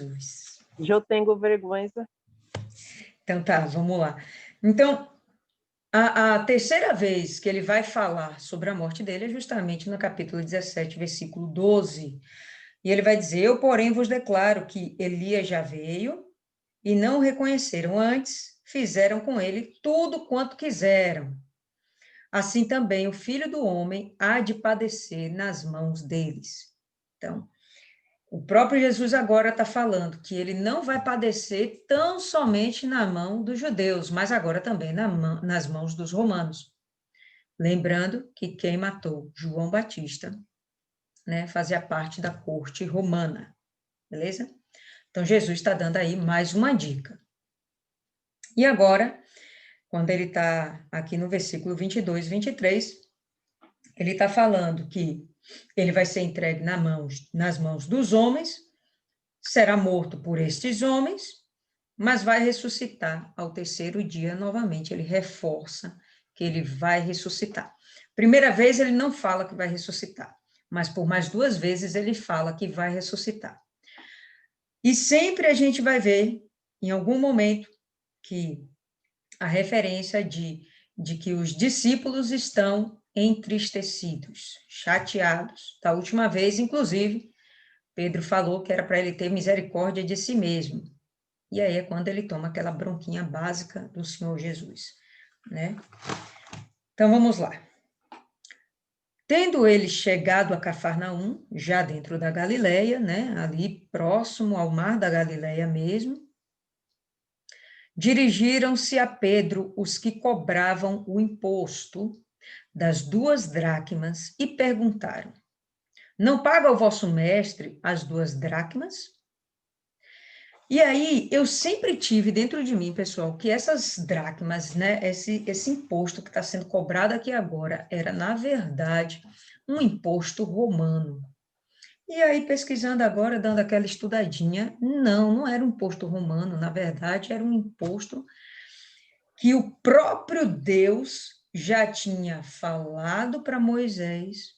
Jesus. Eu tenho vergonha. Então tá, vamos lá. Então, a terceira vez que ele vai falar sobre a morte dele é justamente no capítulo 17, versículo 12. E ele vai dizer: Eu, porém, vos declaro que Elias já veio e não o reconheceram antes, fizeram com ele tudo quanto quiseram. Assim também o Filho do Homem há de padecer nas mãos deles. Então, o próprio Jesus agora está falando que ele não vai padecer tão somente na mão dos judeus, mas agora também nas mãos dos romanos. Lembrando que quem matou João Batista, né, fazia parte da corte romana, beleza? Então, Jesus está dando aí mais uma dica. E agora, quando ele está aqui no versículo 22 e 23, ele está falando que ele vai ser entregue nas mãos dos homens, será morto por estes homens, mas vai ressuscitar ao terceiro dia novamente. Ele reforça que ele vai ressuscitar. Primeira vez ele não fala que vai ressuscitar, mas por mais duas vezes ele fala que vai ressuscitar. E sempre a gente vai ver, em algum momento, que a referência de que os discípulos estão entristecidos, chateados. Da última vez, inclusive, Pedro falou que era para ele ter misericórdia de si mesmo. E aí é quando ele toma aquela bronquinha básica do Senhor Jesus, né? Então, vamos lá. Tendo ele chegado a Cafarnaum, já dentro da Galileia, né? Ali próximo ao mar da Galileia mesmo, dirigiram-se a Pedro os que cobravam o imposto das 2 dracmas e perguntaram: Não paga o vosso mestre as 2 dracmas? E aí, eu sempre tive dentro de mim, pessoal, que essas dracmas, né, esse imposto que está sendo cobrado aqui agora, era, na verdade, um imposto romano. E aí, pesquisando agora, dando aquela estudadinha, não era um imposto romano, na verdade, era um imposto que o próprio Deus já tinha falado para Moisés,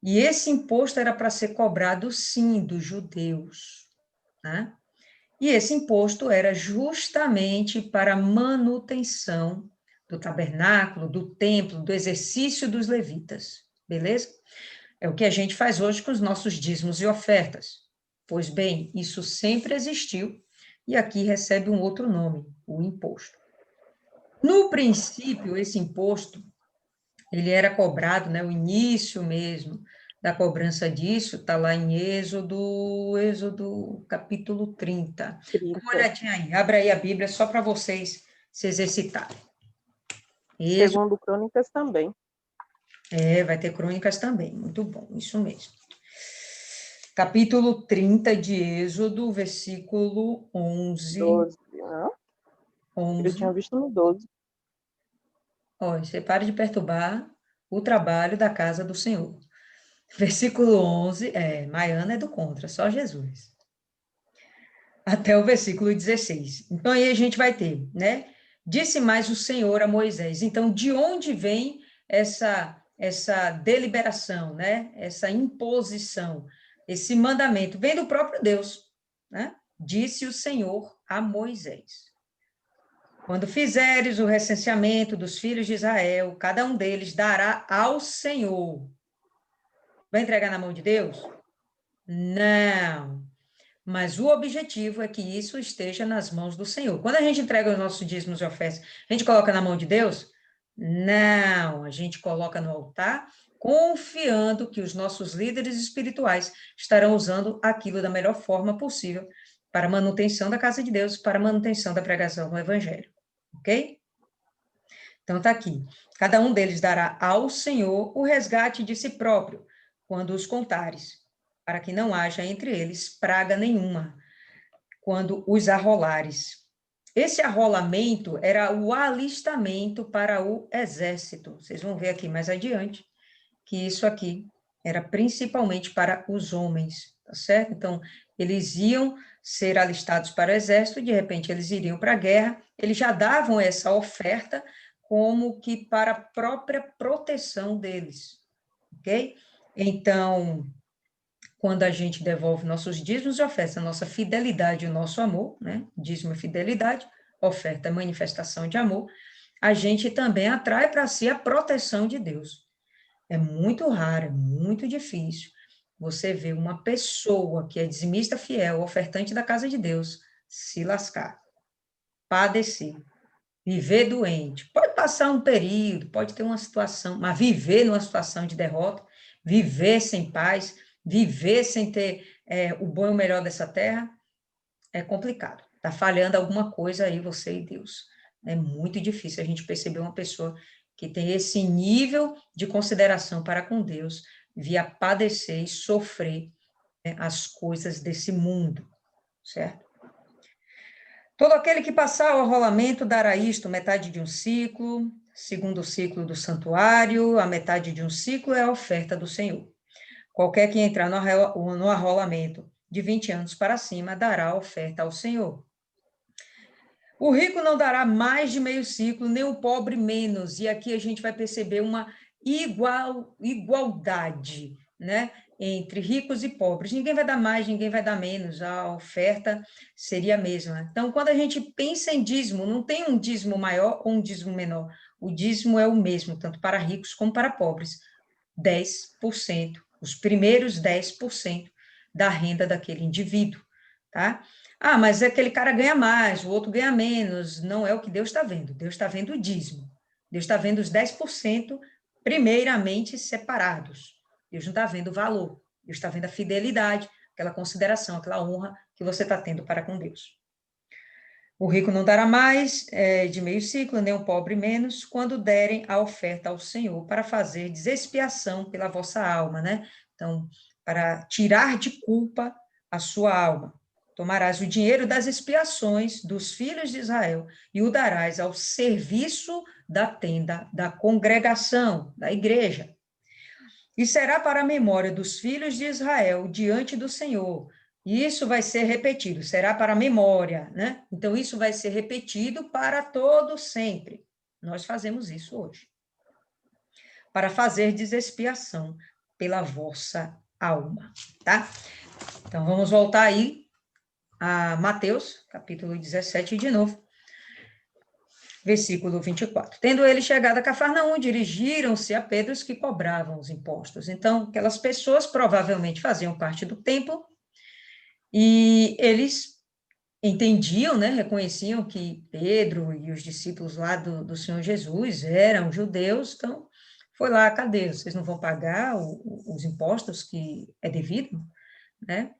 e esse imposto era para ser cobrado, sim, dos judeus, né? E esse imposto era justamente para a manutenção do tabernáculo, do templo, do exercício dos levitas, beleza? É o que a gente faz hoje com os nossos dízimos e ofertas. Pois bem, isso sempre existiu e aqui recebe um outro nome, o imposto. No princípio, esse imposto, ele era cobrado, né, o início mesmo da cobrança disso, está lá em Êxodo capítulo 30. Dá uma olhadinha aí, abre aí a Bíblia só para vocês se exercitarem. Segundo Crônicas também. Vai ter Crônicas também, muito bom, isso mesmo. Capítulo 30 de Êxodo, versículo 11. 12, não? 11. Eu tinha visto no 12. Olha, você para de perturbar o trabalho da casa do Senhor. Versículo 11, Maiana é do contra, só Jesus. Até o versículo 16. Então, aí a gente vai ter, né? Disse mais o Senhor a Moisés. Então, de onde vem essa deliberação, né? Essa imposição, esse mandamento? Vem do próprio Deus, né? Disse o Senhor a Moisés. Quando fizeres o recenseamento dos filhos de Israel, cada um deles dará ao Senhor. Vai entregar na mão de Deus? Não. Mas o objetivo é que isso esteja nas mãos do Senhor. Quando a gente entrega os nossos dízimos e ofertas, a gente coloca na mão de Deus? Não, a gente coloca no altar, confiando que os nossos líderes espirituais estarão usando aquilo da melhor forma possível para a manutenção da casa de Deus, para a manutenção da pregação do Evangelho. Ok? Então, está aqui. Cada um deles dará ao Senhor o resgate de si próprio, quando os contares, para que não haja entre eles praga nenhuma, quando os arrolares. Esse arrolamento era o alistamento para o exército. Vocês vão ver aqui mais adiante que isso aqui era principalmente para os homens, tá certo? Então, eles iam ser alistados para o exército, de repente eles iriam para a guerra, eles já davam essa oferta como que para a própria proteção deles, ok? Então, quando a gente devolve nossos dízimos e ofertas, a nossa fidelidade e o nosso amor, né? Dízimo é fidelidade, oferta é manifestação de amor, a gente também atrai para si a proteção de Deus. É muito raro, é muito difícil você ver uma pessoa que é dizimista fiel, ofertante da casa de Deus, se lascar, padecer, viver doente. Pode passar um período, pode ter uma situação, mas viver numa situação de derrota, viver sem paz, viver sem ter o bom e o melhor dessa terra, é complicado. Está falhando alguma coisa aí, você e Deus. É muito difícil a gente perceber uma pessoa que tem esse nível de consideração para com Deus, via padecer e sofrer, né, as coisas desse mundo, certo? Todo aquele que passar o arrolamento dará isto, metade de um ciclo, segundo ciclo do santuário, a metade de um ciclo é a oferta do Senhor. Qualquer que entrar no arrolamento de 20 anos para cima dará a oferta ao Senhor. O rico não dará mais de meio ciclo, nem o pobre menos. E aqui a gente vai perceber uma igualdade, né, entre ricos e pobres. Ninguém vai dar mais, ninguém vai dar menos. A oferta seria a mesma. Então, quando a gente pensa em dízimo, não tem um dízimo maior ou um dízimo menor. O dízimo é o mesmo, tanto para ricos como para pobres. 10%, os primeiros 10% da renda daquele indivíduo, tá? Ah, mas aquele cara ganha mais, o outro ganha menos. Não é o que Deus está vendo. Deus está vendo o dízimo. Deus está vendo os 10% primeiramente separados. Deus não está vendo o valor. Deus está vendo a fidelidade, aquela consideração, aquela honra que você está tendo para com Deus. O rico não dará mais de meio ciclo, nem o pobre menos, quando derem a oferta ao Senhor, para fazer expiação pela vossa alma, né? Então, para tirar de culpa a sua alma. Tomarás o dinheiro das expiações dos filhos de Israel e o darás ao serviço da tenda da congregação, da igreja. E será para a memória dos filhos de Israel diante do Senhor. E isso vai ser repetido, será para a memória, né? Então, isso vai ser repetido para todo sempre. Nós fazemos isso hoje. Para fazer expiação pela vossa alma, tá? Então, vamos voltar aí a Mateus, capítulo 17, de novo, versículo 24. Tendo ele chegado a Cafarnaum, dirigiram-se a Pedro os que cobravam os impostos. Então, aquelas pessoas provavelmente faziam parte do templo e eles entendiam, né, reconheciam que Pedro e os discípulos lá do Senhor Jesus eram judeus, então foi lá, cadê? Vocês não vão pagar os impostos que é devido, né?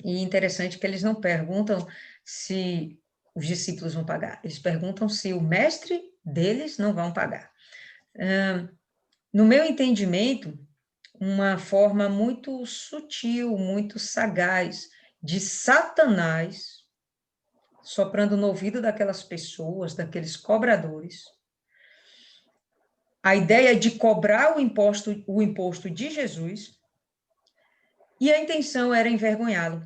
E interessante que eles não perguntam se os discípulos vão pagar, eles perguntam se o mestre deles não vão pagar. No meu entendimento, uma forma muito sutil, muito sagaz de Satanás soprando no ouvido daquelas pessoas, daqueles cobradores, a ideia de cobrar o imposto de Jesus, e a intenção era envergonhá-lo.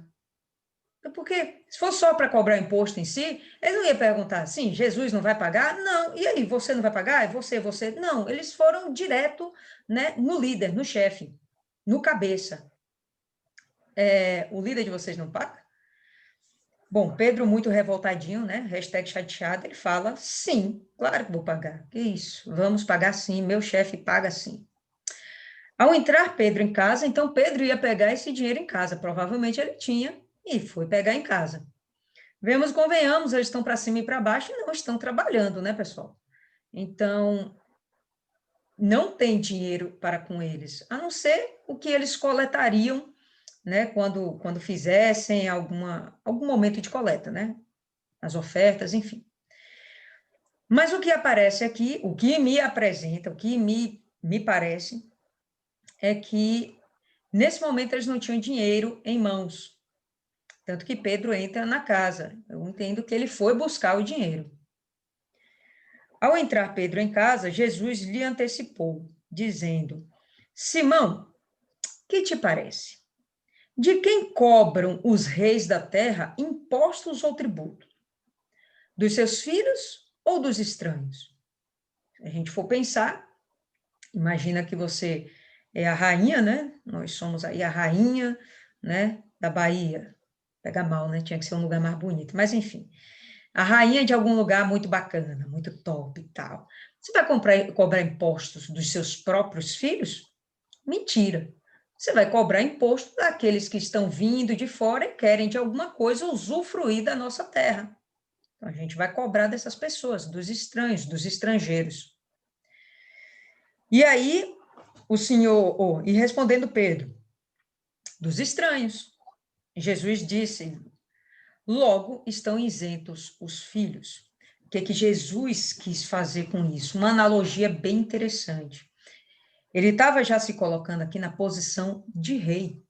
Porque se for só para cobrar imposto em si, ele não ia perguntar assim, Jesus não vai pagar? Não. E aí, você não vai pagar? É você. Não, eles foram direto, né, no líder, no chefe, no cabeça. O líder de vocês não paga? Bom, Pedro, muito revoltadinho, né? Hashtag chateado, ele fala, sim, claro que vou pagar. Que isso? Vamos pagar sim, meu chefe paga sim. Ao entrar Pedro em casa, então Pedro ia pegar esse dinheiro em casa, provavelmente ele tinha, e foi pegar em casa. Vemos, convenhamos, eles estão para cima e para baixo e não estão trabalhando, né, pessoal? Então, não tem dinheiro para com eles, a não ser o que eles coletariam, né, quando fizessem algum momento de coleta, né? As ofertas, enfim. Mas o que aparece aqui, o que me apresenta, o que me parece, é que nesse momento eles não tinham dinheiro em mãos. Tanto que Pedro entra na casa. Eu entendo que ele foi buscar o dinheiro. Ao entrar Pedro em casa, Jesus lhe antecipou, dizendo: Simão, que te parece? De quem cobram os reis da terra impostos ou tributo? Dos seus filhos ou dos estranhos? Se a gente for pensar, imagina que você é a rainha, né? Nós somos aí a rainha, né, da Bahia. Pega mal, né? Tinha que ser um lugar mais bonito. Mas, enfim, a rainha de algum lugar muito bacana, muito top e tal. Você vai cobrar impostos dos seus próprios filhos? Mentira. Você vai cobrar imposto daqueles que estão vindo de fora e querem, de alguma coisa, usufruir da nossa terra. Então, a gente vai cobrar dessas pessoas, dos estranhos, dos estrangeiros. E aí, o Senhor, e respondendo Pedro, dos estranhos. Jesus disse, logo estão isentos os filhos. O que Jesus quis fazer com isso? Uma analogia bem interessante. Ele estava já se colocando aqui na posição de rei,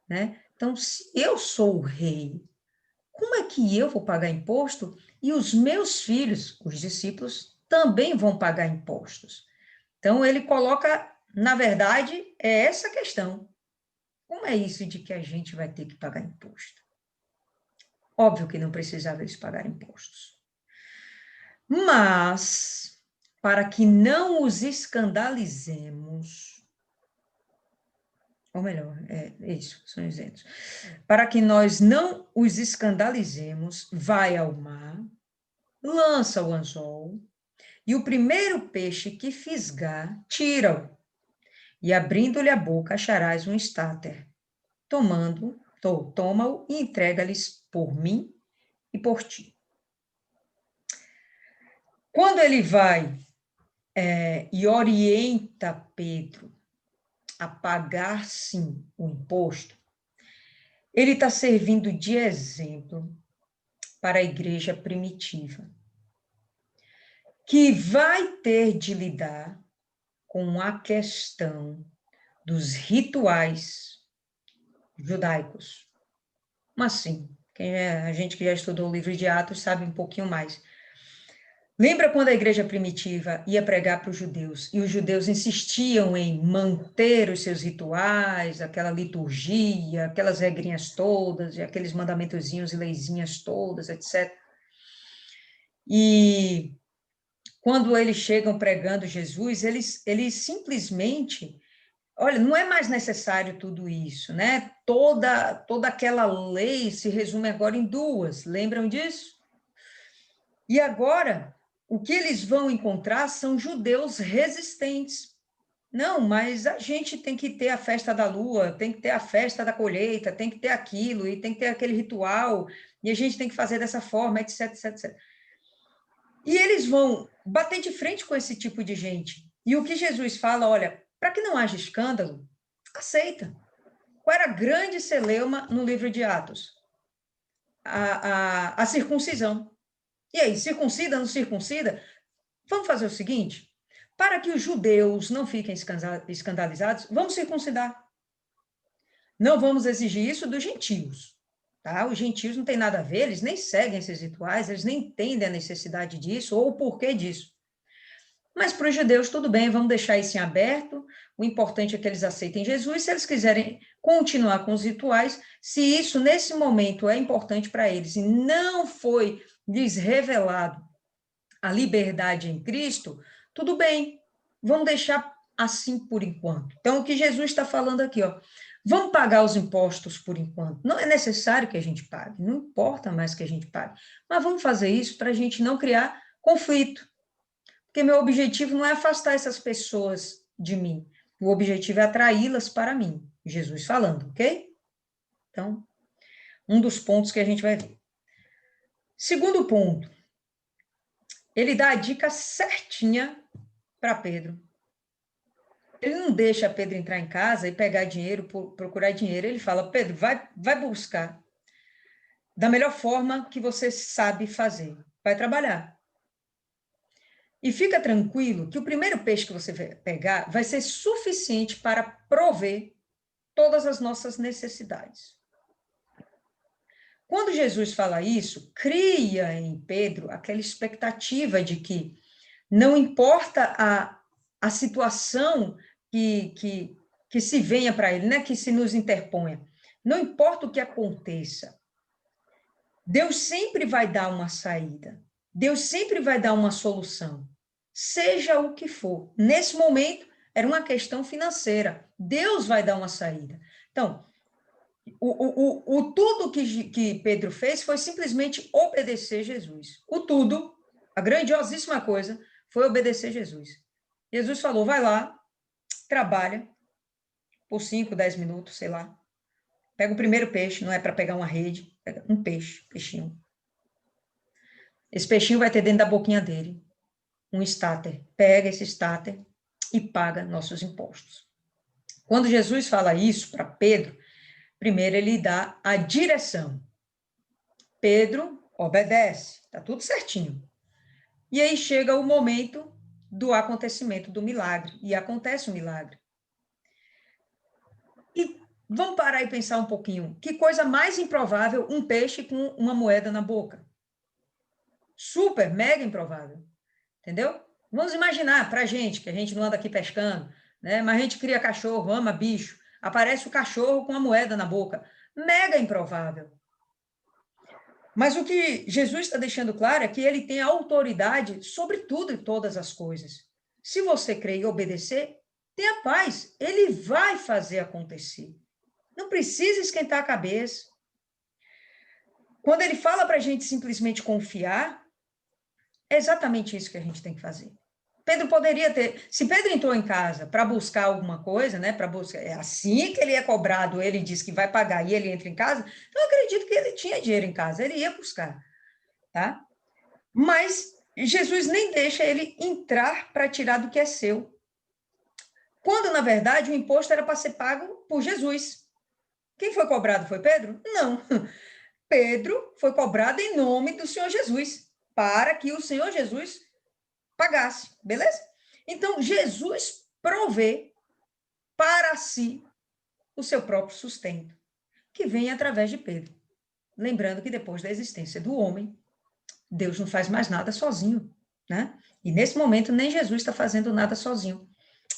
né? Então, se eu sou o rei, como é que eu vou pagar imposto e os meus filhos, os discípulos, também vão pagar impostos? Então, ele coloca, na verdade, é essa questão. Como é isso de que a gente vai ter que pagar imposto? Óbvio que não precisava eles pagar impostos. Mas, para que não os escandalizemos, ou melhor, é isso, são isentos. Para que nós não os escandalizemos, vai ao mar, lança o anzol, e o primeiro peixe que fisgar, tira-o, e abrindo-lhe a boca, acharás um estáter. Toma-o e entrega-lhes por mim e por ti. Quando ele vai e orienta Pedro a pagar, sim, o imposto, ele está servindo de exemplo para a igreja primitiva, que vai ter de lidar com a questão dos rituais judaicos. Mas sim, a gente que já estudou o livro de Atos sabe um pouquinho mais. Lembra quando a igreja primitiva ia pregar para os judeus e os judeus insistiam em manter os seus rituais, aquela liturgia, aquelas regrinhas todas, e aqueles mandamentozinhos e leizinhas todas, etc. E quando eles chegam pregando Jesus, eles simplesmente, olha, não é mais necessário tudo isso, né? Toda aquela lei se resume agora em duas, lembram disso? E agora, o que eles vão encontrar são judeus resistentes. Não, mas a gente tem que ter a festa da lua, tem que ter a festa da colheita, tem que ter aquilo, e tem que ter aquele ritual, e a gente tem que fazer dessa forma, etc, etc, etc. E eles vão bater de frente com esse tipo de gente. E o que Jesus fala, olha, para que não haja escândalo, aceita. Qual era a grande celeuma no livro de Atos? A circuncisão. E aí, circuncida, não circuncida? Vamos fazer o seguinte, para que os judeus não fiquem escandalizados, vamos circuncidar. Não vamos exigir isso dos gentios, tá? Os gentios não têm nada a ver, eles nem seguem esses rituais, eles nem entendem a necessidade disso ou o porquê disso. Mas para os judeus, tudo bem, vamos deixar isso em aberto, o importante é que eles aceitem Jesus, se eles quiserem continuar com os rituais, se isso, nesse momento, é importante para eles e não foi lhes revelado a liberdade em Cristo, tudo bem, vamos deixar assim por enquanto. Então, o que Jesus está falando aqui, ó, vamos pagar os impostos por enquanto. Não é necessário que a gente pague, não importa mais que a gente pague, mas vamos fazer isso para a gente não criar conflito. Porque meu objetivo não é afastar essas pessoas de mim, o objetivo é atraí-las para mim. Jesus falando, ok? Então, um dos pontos que a gente vai ver. Segundo ponto, ele dá a dica certinha para Pedro. Ele não deixa Pedro entrar em casa e pegar dinheiro, procurar dinheiro. Ele fala, Pedro, vai buscar da melhor forma que você sabe fazer. Vai trabalhar. E fica tranquilo que o primeiro peixe que você pegar vai ser suficiente para prover todas as nossas necessidades. Quando Jesus fala isso, cria em Pedro aquela expectativa de que não importa a situação que se venha para ele, né, que se nos interponha, não importa o que aconteça, Deus sempre vai dar uma saída, Deus sempre vai dar uma solução, seja o que for. Nesse momento, era uma questão financeira, Deus vai dar uma saída. Então, O tudo que Pedro fez foi simplesmente obedecer Jesus. O tudo, a grandiosíssima coisa, foi obedecer Jesus. Jesus falou, vai lá, trabalha por 5, 10 minutos, sei lá. Pega o primeiro peixe, não é para pegar uma rede, pega um peixe, peixinho. Esse peixinho vai ter dentro da boquinha dele um estáter. Pega esse estáter e paga nossos impostos. Quando Jesus fala isso para Pedro, primeiro ele dá a direção. Pedro obedece, está tudo certinho. E aí chega o momento do acontecimento do milagre, e acontece o milagre. E vamos parar e pensar um pouquinho, que coisa mais improvável um peixe com uma moeda na boca? Super, mega improvável, entendeu? Vamos imaginar para a gente, que a gente não anda aqui pescando, né? Mas a gente cria cachorro, ama bicho, aparece o cachorro com a moeda na boca. Mega improvável. Mas o que Jesus está deixando claro é que ele tem autoridade sobre tudo e todas as coisas. Se você crer e obedecer, tenha paz. Ele vai fazer acontecer. Não precisa esquentar a cabeça. Quando ele fala para a gente simplesmente confiar, é exatamente isso que a gente tem que fazer. Pedro poderia ter, se Pedro entrou em casa para buscar alguma coisa, né, para buscar, é assim que ele é cobrado, ele diz que vai pagar e ele entra em casa, então eu acredito que ele tinha dinheiro em casa, ele ia buscar, tá? Mas Jesus nem deixa ele entrar para tirar do que é seu. Quando, na verdade, o imposto era para ser pago por Jesus. Quem foi cobrado foi Pedro? Não. Pedro foi cobrado em nome do Senhor Jesus, para que o Senhor Jesus pagasse, beleza? Então, Jesus provê para si o seu próprio sustento, que vem através de Pedro. Lembrando que depois da existência do homem, Deus não faz mais nada sozinho, né? E nesse momento, nem Jesus está fazendo nada sozinho.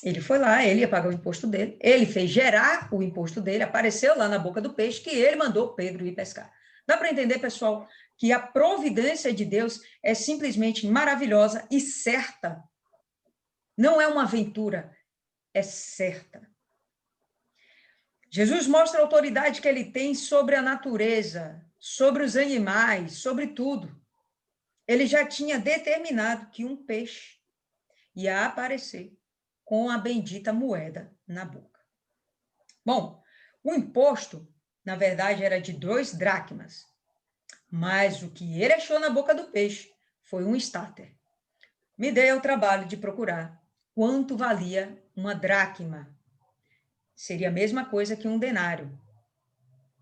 Ele foi lá, ele ia pagar o imposto dele, ele fez gerar o imposto dele, apareceu lá na boca do peixe, que ele mandou Pedro ir pescar. Dá para entender, pessoal, que a providência de Deus é simplesmente maravilhosa e certa. Não é uma aventura, é certa. Jesus mostra a autoridade que ele tem sobre a natureza, sobre os animais, sobre tudo. Ele já tinha determinado que um peixe ia aparecer com a bendita moeda na boca. Bom, o imposto, na verdade, era de 2 dracmas, mas o que ele achou na boca do peixe foi um estáter. Me dei ao trabalho de procurar quanto valia uma dracma. Seria a mesma coisa que um denário.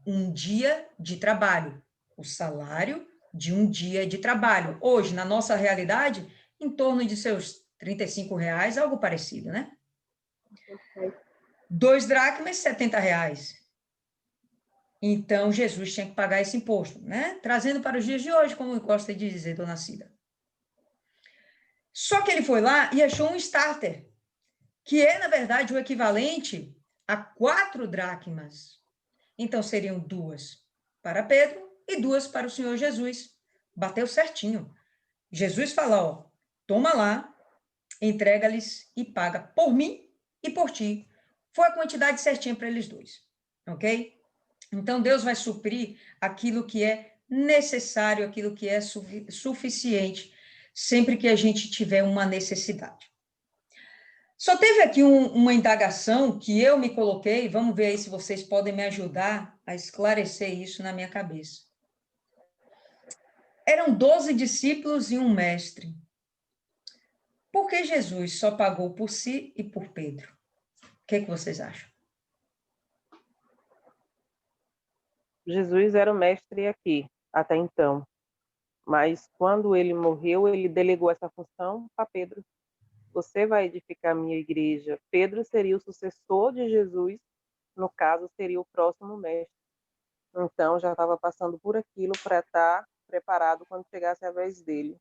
Um dia de trabalho, o salário de um dia de trabalho. Hoje, na nossa realidade, em torno de seus R$ 35, algo parecido, né? 2 dracmas, R$ 70. Então, Jesus tinha que pagar esse imposto, né? Trazendo para os dias de hoje, como gosta de dizer Dona Cida. Só que ele foi lá e achou um starter, que é, na verdade, o equivalente a 4 dracmas. Então, seriam 2 para Pedro e 2 para o Senhor Jesus. Bateu certinho. Jesus fala, ó, toma lá, entrega-lhes e paga por mim e por ti. Foi a quantidade certinha para eles dois, ok? Então, Deus vai suprir aquilo que é necessário, aquilo que é suficiente, sempre que a gente tiver uma necessidade. Só teve aqui uma indagação que eu me coloquei, vamos ver aí se vocês podem me ajudar a esclarecer isso na minha cabeça. Eram 12 discípulos e um mestre. Por que Jesus só pagou por si e por Pedro? O que vocês acham? Jesus era o mestre aqui, até então. Mas quando ele morreu, ele delegou essa função para Pedro. Você vai edificar a minha igreja. Pedro seria o sucessor de Jesus, no caso, seria o próximo mestre. Então, já estava passando por aquilo para estar preparado quando chegasse a vez dele.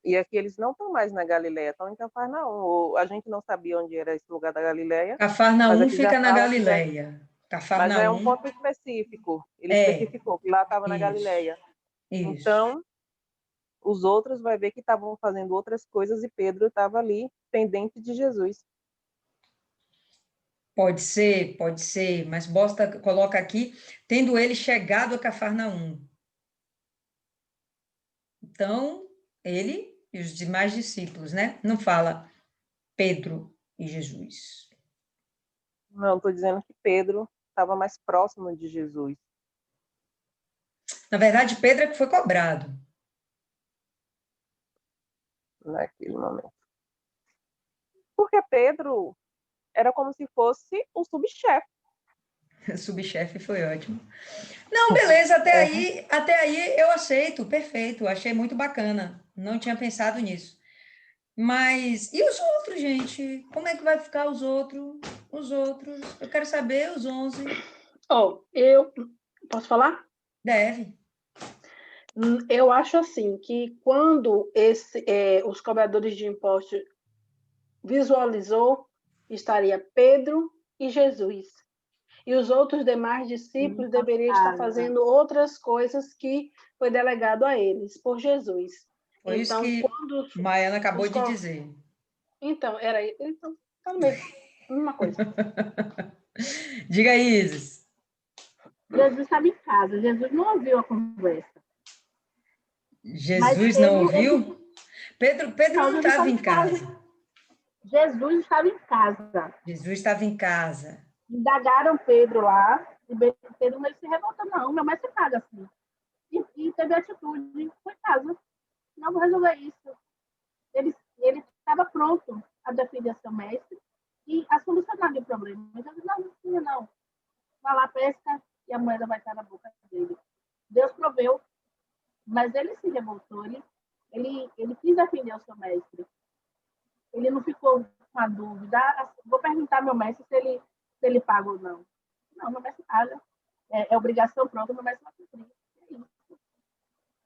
E aqui eles não estão mais na Galileia, estão em Cafarnaum. A gente não sabia onde era esse lugar da Galileia. Cafarnaum fica na Galileia. Mas é um Cafarnaum ponto específico. Ele especificou que lá estava na Galileia. Isso. Então, os outros vai ver que estavam fazendo outras coisas e Pedro estava ali pendente de Jesus. pode ser, mas coloca aqui, tendo ele chegado a Cafarnaum. Então, ele e os demais discípulos, né? Não fala Pedro e Jesus. Não, estou dizendo que Pedro estava mais próximo de Jesus. Na verdade, Pedro é que foi cobrado. Naquele momento. Porque Pedro era como se fosse o subchefe. Subchefe foi ótimo. Não, beleza, até aí eu aceito, perfeito, achei muito bacana. Não tinha pensado nisso. Mas e os outros, gente? Como é que vai ficar os outros? Os outros, eu quero saber os 11. Eu posso falar? Deve. Eu acho assim que quando os cobradores de impostos visualizou, estaria Pedro e Jesus. E os outros demais discípulos deveriam estar fazendo outras coisas que foi delegado a eles por Jesus. Foi então, isso que quando Maiana acabou de dizer. Então, era então, mesmo, uma coisa. Diga aí, Isis. Jesus estava em casa, Jesus não ouviu a conversa. Jesus não ouviu? Pedro não estava em casa. Jesus estava em casa. Jesus estava em casa. Indagaram Pedro lá, e Pedro não se revoltou, não, meu mestre paga assim. E teve atitude, foi em casa. Não vou resolver isso. Ele estava pronto a defender seu mestre e a solucionar o problema. Jesus não. Vai lá, pesca, e a moeda vai estar na boca dele. Deus proveu, mas ele se revoltou, ele quis defender o seu mestre. Ele não ficou com a dúvida, vou perguntar ao meu mestre se ele paga ou não. Não, meu mestre paga. É obrigação pronta, meu mestre vai cumprir. É isso.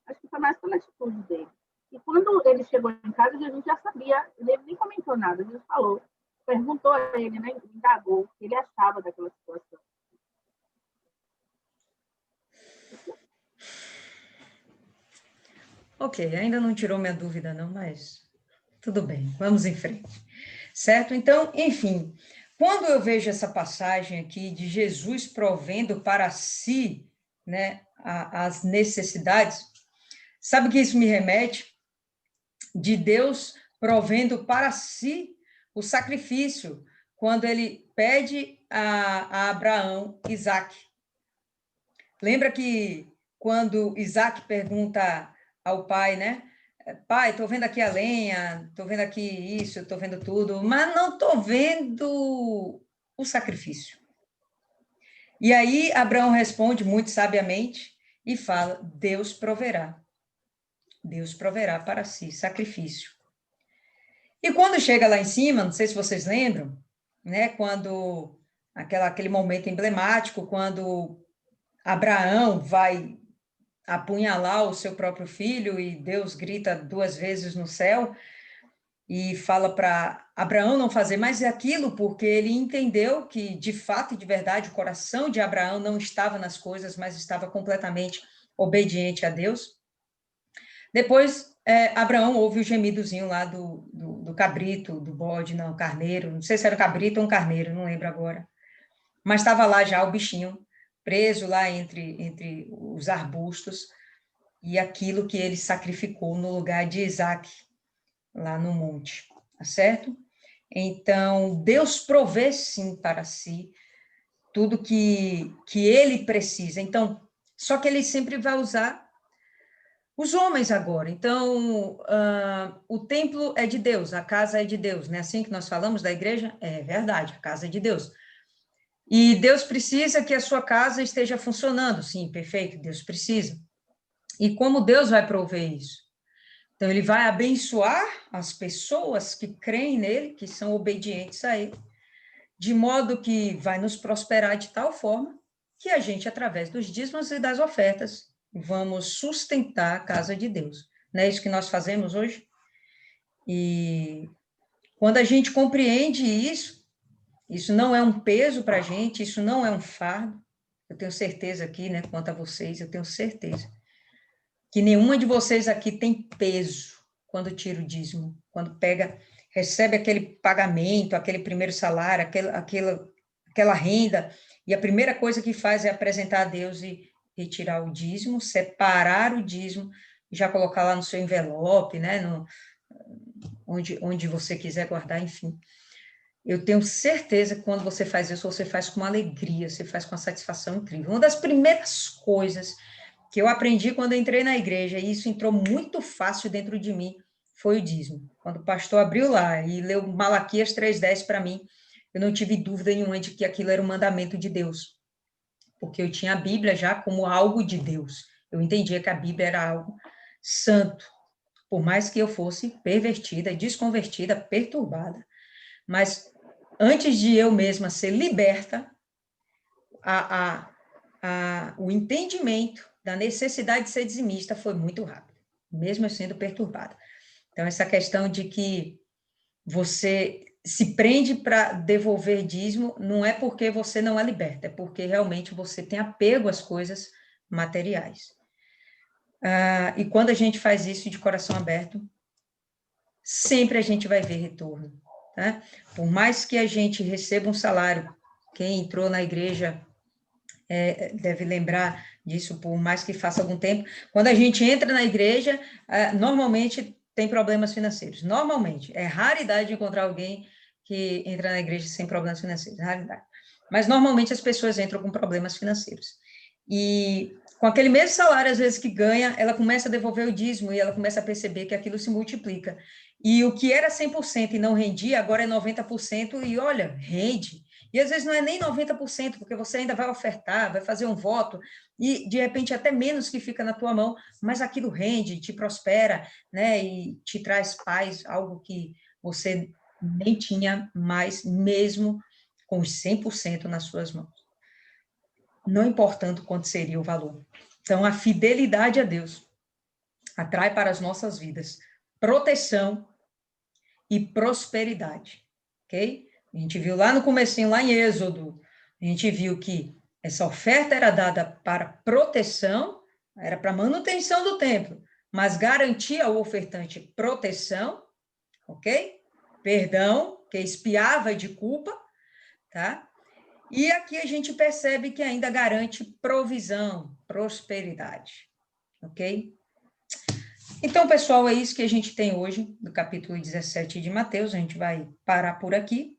Acho que foi mais pela atitude dele. E quando ele chegou em casa, Jesus já sabia, ele nem comentou nada, Jesus falou, perguntou a ele, né, indagou o que ele achava daquela situação. Ok, ainda não tirou minha dúvida, não, mas tudo bem, vamos em frente. Certo? Então, enfim, quando eu vejo essa passagem aqui de Jesus provendo para si, né, as necessidades, sabe o que isso me remete? De Deus provendo para si o sacrifício, quando ele pede a Abraão Isaac. Lembra que quando Isaac pergunta ao pai, né? Pai, estou vendo aqui a lenha, estou vendo aqui isso, estou vendo tudo, mas não estou vendo o sacrifício. E aí Abraão responde muito sabiamente e fala: Deus proverá. Deus proverá para si sacrifício. E quando chega lá em cima, não sei se vocês lembram, né? Quando aquele momento emblemático, quando Abraão vai apunhalar o seu próprio filho e Deus grita 2 vezes no céu e fala para Abraão não fazer mais aquilo, porque ele entendeu que, de fato e de verdade, o coração de Abraão não estava nas coisas, mas estava completamente obediente a Deus. Depois, Abraão ouve o gemidozinho lá do cabrito, do bode, não, carneiro, não sei se era cabrito ou um carneiro, não lembro agora. Mas estava lá já o bichinho, preso lá entre os arbustos, e aquilo que ele sacrificou no lugar de Isaac, lá no monte, tá certo? Então, Deus provê sim para si tudo que ele precisa. Então, só que ele sempre vai usar os homens agora. Então, o templo é de Deus, a casa é de Deus, não é assim que nós falamos da igreja? É verdade, a casa é de Deus. E Deus precisa que a sua casa esteja funcionando, sim, perfeito, Deus precisa. E como Deus vai prover isso? Então, ele vai abençoar as pessoas que creem nele, que são obedientes a ele, de modo que vai nos prosperar de tal forma que a gente, através dos dízimos e das ofertas, vamos sustentar a casa de Deus. Não é isso que nós fazemos hoje? E quando a gente compreende isso não é um peso para a gente, isso não é um fardo. Eu tenho certeza aqui, né, quanto a vocês, eu tenho certeza que nenhuma de vocês aqui tem peso quando tira o dízimo, quando recebe aquele pagamento, aquele primeiro salário, aquela aquela renda, e a primeira coisa que faz é apresentar a Deus e retirar o dízimo, separar o dízimo, já colocar lá no seu envelope, né, onde você quiser guardar, enfim. Eu tenho certeza que quando você faz isso, você faz com alegria, você faz com uma satisfação incrível. Uma das primeiras coisas que eu aprendi quando eu entrei na igreja, e isso entrou muito fácil dentro de mim, foi o dízimo. Quando o pastor abriu lá e leu Malaquias 3:10 para mim, eu não tive dúvida nenhuma de que aquilo era um mandamento de Deus, porque eu tinha a Bíblia já como algo de Deus. Eu entendia que a Bíblia era algo santo, por mais que eu fosse pervertida, desconvertida, perturbada. Mas antes de eu mesma ser liberta, o entendimento da necessidade de ser dizimista foi muito rápido, mesmo eu sendo perturbada. Então, essa questão de que você se prende para devolver dízimo, não é porque você não é liberta, é porque realmente você tem apego às coisas materiais. E quando a gente faz isso de coração aberto, sempre a gente vai ver retorno. Tá? Por mais que a gente receba um salário, quem entrou na igreja deve lembrar disso, por mais que faça algum tempo, quando a gente entra na igreja, normalmente tem problemas financeiros. Normalmente. É raridade de encontrar alguém que entra na igreja sem problemas financeiros. Raridade. Mas normalmente as pessoas entram com problemas financeiros. E com aquele mesmo salário, às vezes, que ganha, ela começa a devolver o dízimo e ela começa a perceber que aquilo se multiplica. E o que era 100% e não rendia, agora é 90% e, olha, rende. E às vezes não é nem 90%, porque você ainda vai ofertar, vai fazer um voto, e de repente até menos que fica na tua mão, mas aquilo rende, te prospera, né? E te traz paz, algo que você nem tinha mais, mesmo com os 100% nas suas mãos. Não importando quanto seria o valor. Então, a fidelidade a Deus atrai para as nossas vidas proteção e prosperidade, ok? A gente viu lá no comecinho, lá em Êxodo, a gente viu que essa oferta era dada para proteção, era para manutenção do templo, mas garantia ao ofertante proteção, ok? Perdão, que expiava de culpa, tá? E aqui a gente percebe que ainda garante provisão, prosperidade, ok? Então, pessoal, é isso que a gente tem hoje, do capítulo 17 de Mateus. A gente vai parar por aqui.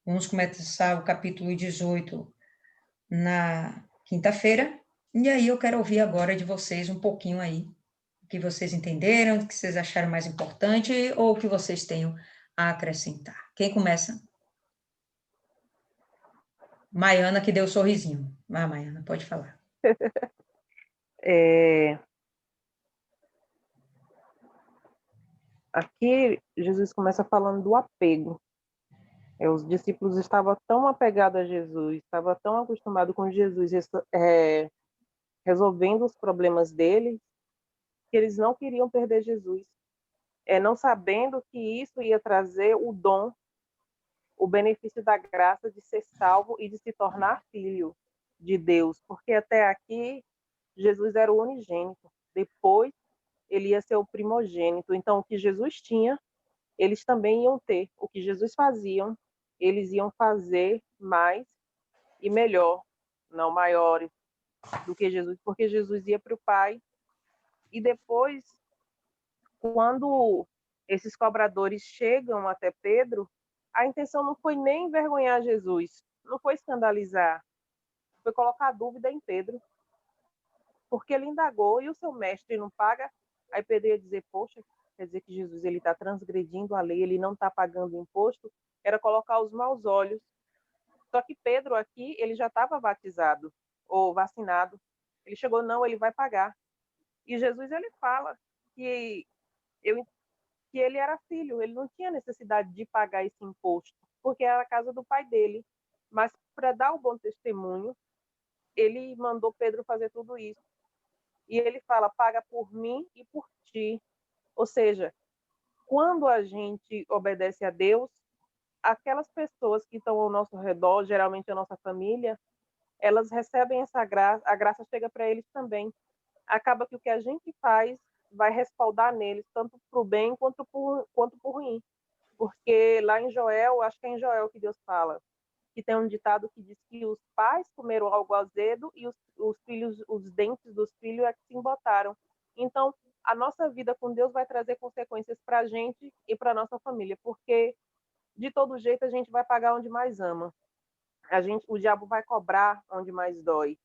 Vamos começar o capítulo 18 na quinta-feira. E aí eu quero ouvir agora de vocês um pouquinho aí, o que vocês entenderam, o que vocês acharam mais importante ou o que vocês tenham a acrescentar. Quem começa? Maiana, que deu o sorrisinho. Vai, Maiana, pode falar. Aqui, Jesus começa falando do apego. Os discípulos estavam tão apegados a Jesus, estavam tão acostumados com Jesus, resolvendo os problemas deles, que eles não queriam perder Jesus. Não sabendo que isso ia trazer o dom, o benefício da graça de ser salvo e de se tornar filho de Deus. Porque até aqui, Jesus era o unigênito. Depois, ele ia ser o primogênito. Então, o que Jesus tinha, eles também iam ter. O que Jesus fazia, eles iam fazer mais e melhor, não maiores do que Jesus, porque Jesus ia para o Pai. E depois, quando esses cobradores chegam até Pedro, a intenção não foi nem envergonhar Jesus, não foi escandalizar, foi colocar dúvida em Pedro, porque ele indagou e o seu mestre não paga. Aí Pedro ia dizer, poxa, quer dizer que Jesus ele está transgredindo a lei, ele não está pagando imposto, era colocar os maus olhos. Só que Pedro aqui, ele já estava batizado ou vacinado. Ele chegou, não, ele vai pagar. E Jesus, ele fala que, que ele era filho, ele não tinha necessidade de pagar esse imposto, porque era a casa do pai dele. Mas para dar o bom testemunho, ele mandou Pedro fazer tudo isso. E ele fala, paga por mim e por ti. Ou seja, quando a gente obedece a Deus, aquelas pessoas que estão ao nosso redor, geralmente a nossa família, elas recebem essa graça, a graça chega para eles também. Acaba que o que a gente faz vai respaldar neles, tanto para o bem quanto para o ruim. Porque lá em Joel, acho que é em Joel que Deus fala, que tem um ditado que diz que os pais comeram algo azedo e os filhos, os dentes dos filhos é que se embotaram. Então, a nossa vida com Deus vai trazer consequências para a gente e para a nossa família, porque de todo jeito a gente vai pagar onde mais ama. O diabo vai cobrar onde mais dói.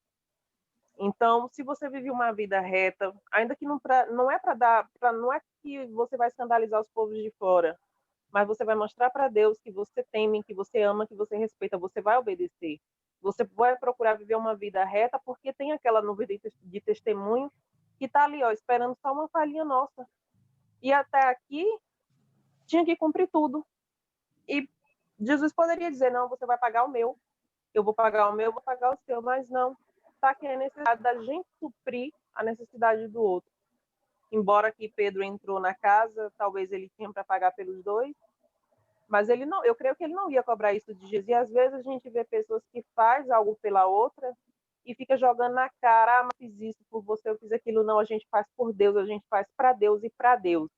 Então, se você vive uma vida reta, ainda que não é para dar, não é que você vai escandalizar os povos de fora, mas você vai mostrar para Deus que você teme, que você ama, que você respeita, você vai obedecer. Você vai procurar viver uma vida reta, porque tem aquela nuvem de testemunho que está ali, ó, esperando só uma palhinha nossa. E até aqui tinha que cumprir tudo. E Jesus poderia dizer, não, você vai pagar o meu, eu vou pagar o meu, eu vou pagar o seu, mas não. Está aqui a necessidade da gente suprir a necessidade do outro. Embora que Pedro entrou na casa, talvez ele tinha para pagar pelos dois, mas ele não, eu creio que ele não ia cobrar isso de Jesus. E às vezes a gente vê pessoas que faz algo pela outra e fica jogando na cara, mas fiz isso por você, eu fiz aquilo. Não, a gente faz por Deus, a gente faz para Deus e para Deus.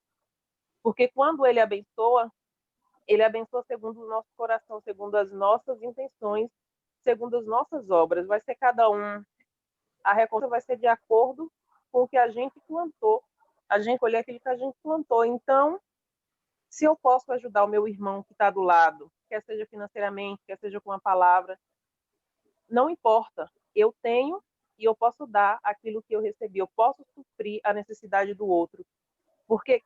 Porque quando ele abençoa segundo o nosso coração, segundo as nossas intenções, segundo as nossas obras. Vai ser cada um, a recompensa vai ser de acordo com o que a gente plantou. A gente colhe aquilo que a gente plantou. Então, se eu posso ajudar o meu irmão que está do lado, quer seja financeiramente, quer seja com uma palavra, não importa. Eu tenho e eu posso dar aquilo que eu recebi. Eu posso suprir a necessidade do outro. Porque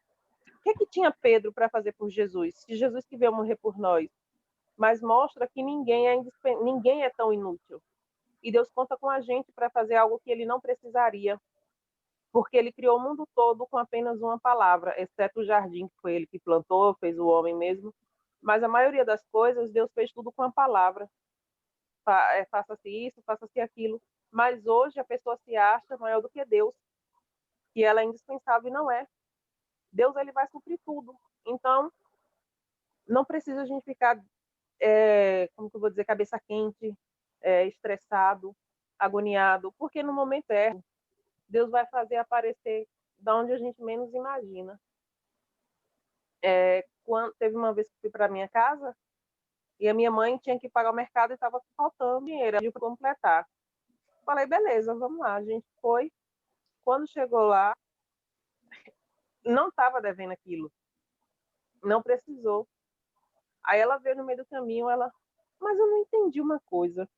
o que tinha Pedro para fazer por Jesus? Se Jesus que veio morrer por nós. Mas mostra que ninguém é tão inútil. E Deus conta com a gente para fazer algo que ele não precisaria. Porque ele criou o mundo todo com apenas uma palavra, exceto o jardim, que foi ele que plantou, fez o homem mesmo. Mas a maioria das coisas, Deus fez tudo com a palavra. Faça-se isso, faça-se aquilo. Mas hoje a pessoa se acha maior do que Deus. E ela é indispensável e não é. Deus, ele vai suprir tudo. Então, não precisa a gente ficar, como que eu vou dizer, cabeça quente, estressado, agoniado, porque no momento Deus vai fazer aparecer da onde a gente menos imagina. Teve uma vez que fui para minha casa e a minha mãe tinha que pagar o mercado e estava faltando dinheiro, pediu para completar. Falei, beleza, vamos lá. A gente foi. Quando chegou lá, não estava devendo aquilo. Não precisou. Aí ela veio no meio do caminho, mas eu não entendi uma coisa.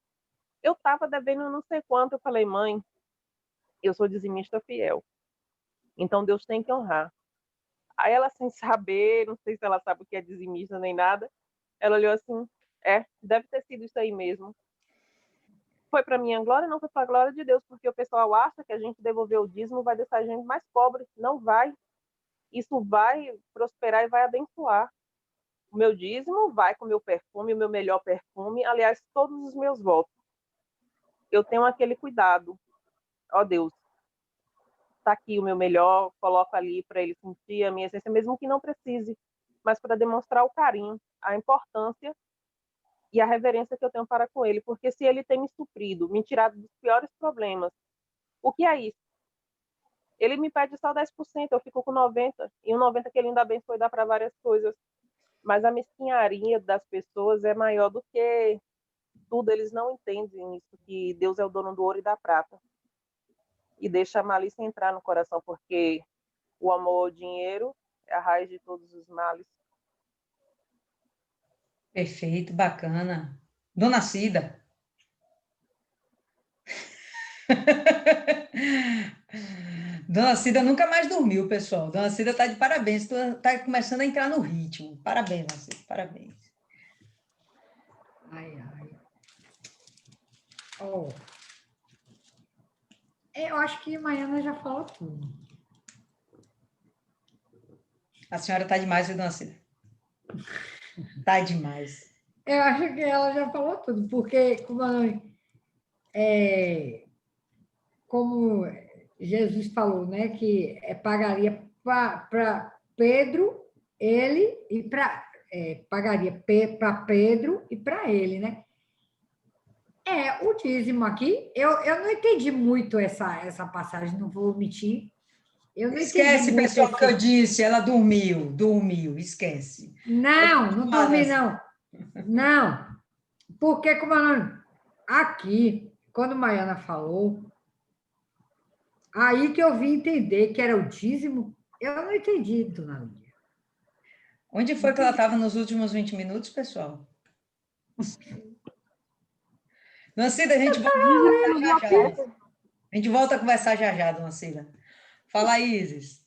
Eu estava devendo não sei quanto. Eu falei, mãe, eu sou dizimista fiel. Então Deus tem que honrar. Aí ela, sem saber, não sei se ela sabe o que é dizimista nem nada, ela olhou assim, deve ter sido isso aí mesmo. Foi para minha glória? Não foi para a glória de Deus, porque o pessoal acha que a gente devolver o dízimo vai deixar a gente mais pobre. Não vai. Isso vai prosperar e vai abençoar. O meu dízimo vai com o meu perfume, o meu melhor perfume, aliás, todos os meus votos. Eu tenho aquele cuidado. Ó Deus, está aqui o meu melhor, coloco ali para ele sentir a minha essência, mesmo que não precise, mas para demonstrar o carinho, a importância e a reverência que eu tenho para com ele, porque se ele tem me suprido, me tirado dos piores problemas, o que é isso? Ele me pede só 10%, eu fico com 90%, e o 90% que ele ainda abençoe dá para várias coisas, mas a mesquinharia das pessoas é maior do que tudo, eles não entendem isso, que Deus é o dono do ouro e da prata, e deixa a malícia entrar no coração, porque o amor ao dinheiro é a raiz de todos os males. Perfeito, bacana. Dona Cida. Dona Cida nunca mais dormiu, pessoal. Dona Cida está de parabéns. Está começando a entrar no ritmo. Parabéns, Dona Cida, parabéns. Ai, ai. Oh. Eu acho que Maiana já falou tudo. A senhora está demais, viu, Dona Cida? Está demais. Eu acho que ela já falou tudo, porque como Jesus falou, né, que pagaria para Pedro, ele, e pagaria para Pedro e para ele, né? O dízimo aqui, eu não entendi muito essa passagem, não vou omitir. Eu não Esquece, entendi muito pessoal, que eu disse. Ela dormiu, esquece. Não dormi, não. Não, Porque, como aqui, quando Maiana falou, aí que eu vim entender que era o dízimo, eu não entendi, dona Lídia. Onde foi que ela estava nos últimos 20 minutos, pessoal? Dona Cida, a gente volta a conversar já já. A gente volta a conversar já já, Dona Cida. Fala aí, Isis.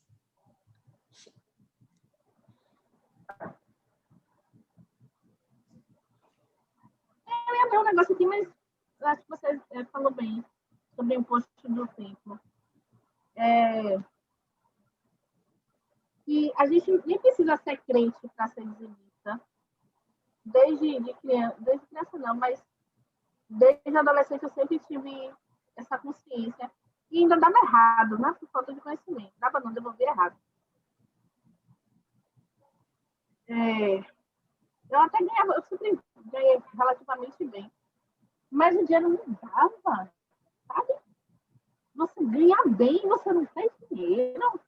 Eu ia ver um negócio aqui, mas eu acho que você falou bem sobre o imposto do templo. E a gente nem precisa ser crente para ser dizimista. Desde criança não, mas desde a adolescência eu sempre tive essa consciência. E ainda dava errado, né? Por falta de conhecimento. Dava não, devolver errado. Eu até ganhava, eu sempre ganhei relativamente bem. Mas o dinheiro não dava, sabe? Você ganha bem e você não tem dinheiro.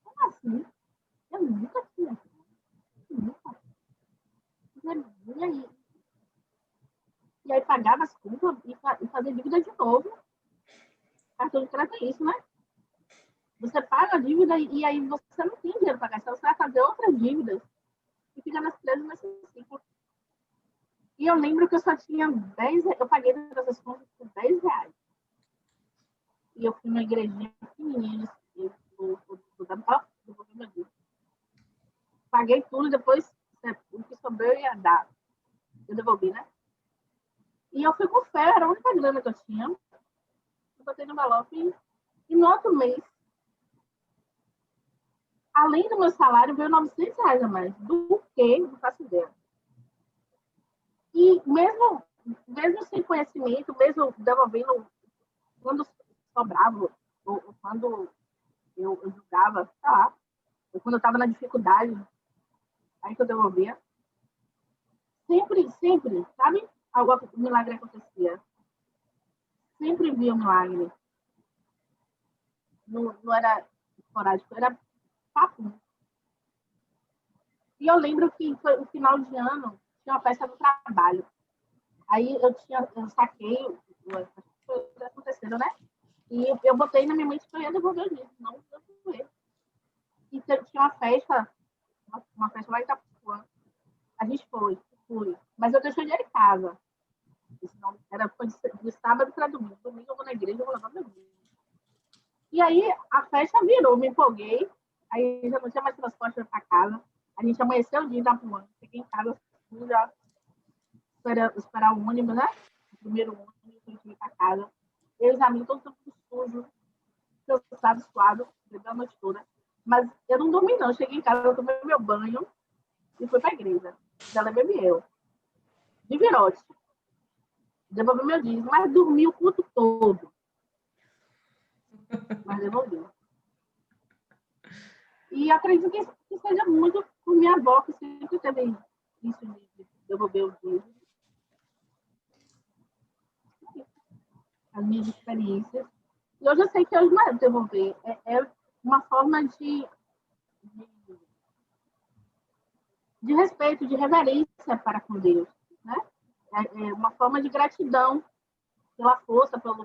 Como assim? Eu nunca tinha. Nunca. E aí pagava as contas e fazia dívida de novo. Cartão de crédito é isso, né? Você paga a dívida e aí você não tem dinheiro para gastar. Você vai fazer outras dívidas e fica preso nesse ciclo. E eu lembro que eu só tinha 10 reais. Eu paguei todas as contas por 10 reais. E eu fui numa igrejinha pequenininha do paguei tudo, depois o que sobrou eu ia dar. Eu devolvi, né? E eu fui com fé, era a única grana que eu tinha. Eu botei no envelope e no outro mês, além do meu salário, veio 900 reais a mais. Do que? Não faço ideia. E mesmo sem conhecimento, mesmo devolvendo quando sobrava, ou quando eu julgava, sei lá, ou quando eu estava na dificuldade, aí que eu devolvia. Sempre, sabe? Algum milagre acontecia. Sempre via um milagre. Não era esporádico, era papo. E eu lembro que foi o final de ano, tinha uma festa do trabalho. Aí eu saquei, foi acontecendo, né? E eu botei na minha mente que eu ia devolver isso, não eu devolver. E tinha uma festa lá em Itapuã. A gente fui. Mas eu deixei dinheiro em casa. Foi de sábado para domingo. Domingo eu vou na igreja, eu vou levar meu filho. E aí a festa virou, me empolguei. Aí já não tinha mais transporte para casa. A gente amanheceu o dia em Itapuã. Fiquei em casa, já esperar o ônibus, né? O primeiro ônibus, a gente ia para casa. Eu e os amigos, todos sujos, cansados, suados, bebendo a noite toda. Mas eu não dormi, não. Eu cheguei em casa, eu tomei meu banho e fui para a igreja. Já levei eu. De virote. Devolvi meu dízimo, mas dormi o culto todo. Mas devolvi. E acredito que seja muito por minha avó, que sempre teve isso de devolver o dízimo. As minhas experiências. E hoje eu sei que hoje não é devolver, é uma forma de respeito, de reverência para com Deus. Né? É uma forma de gratidão pela força, pela